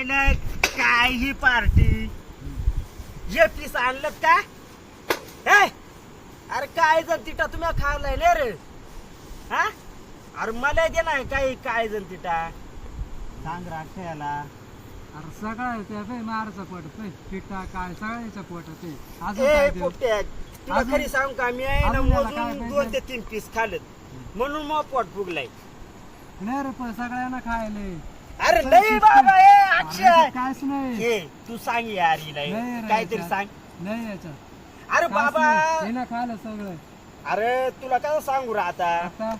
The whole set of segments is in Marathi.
आईला काय ही पार्टी जे पीस आणलं का हे अरे काय जण तिटा तुम्ही खाल्लाय ना रे हा अरे मला दे ना काही काय जण तिटा सांग राखायला अरे सगळं त्या मारचा पोट पिठा काय सगळ्याच्या पोटात ते अजून ए काय देऊ? पोट्या तुला अजून- खरी सांग का मी आहे ना अजून याला काय मोजून पाहिजे? 2 ते 3 पीस खाल्लेत म्हणून मग पोट फुगलाय नाही रे पण सगळ्यांना खायले अरे नाही बाबा ए अक्षय कायच नाही हे तू सांग यार हिला हे. नाही रे काहीतरी याच्यात. सांग नाही याच्यात अरे बाबा हिनं खायला सगळं अरे तुला काय सांगू रा आता आता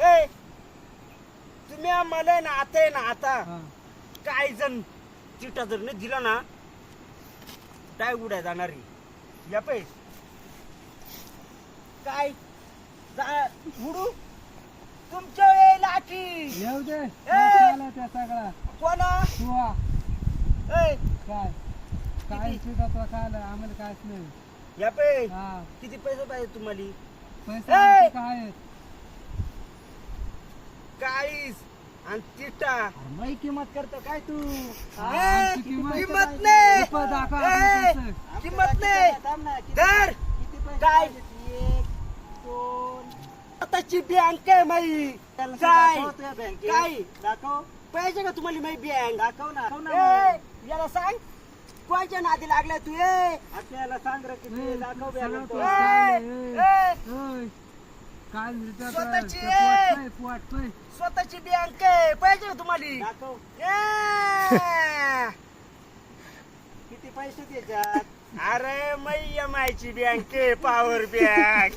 ए तुम्ही आम्हाला ना आता आहे ना आता हा. काय जण चिटा जर नाही दिला ना काय उड्या जाणारी या पै काय उडू तुमच्या वेळेला की येऊ दे ए! खायला त्या सगळा कोणा तुवा ए काय काय सुद्धा तो खायला आम्हाला कायच नाही या पै हा किती पैसे पाहिजे तुम्हाला पैसे ए! आमचे काय आहेत? काळीस आणि चिटा मै किंमत करतो काय तू ए, किंमत नाही ए, किंमत नाही धर काय स्वतःची बँक आहे माई काय काय दाखव पाहिजे का तुम्हाला माई बँक दाखव ना ए, याला सांग कोणच्या नादी लागलाय तू ए आपल्याला सांग रे किती दाखव ए, बॅग ए, काय स्वतःची आहे. पोट स्वतःची बँक आहे पाहिजे का तुम्हाला दाखव ए, किती पैसे त्याच्यात अरे मैया मायची बँक आहे पॉवर बँक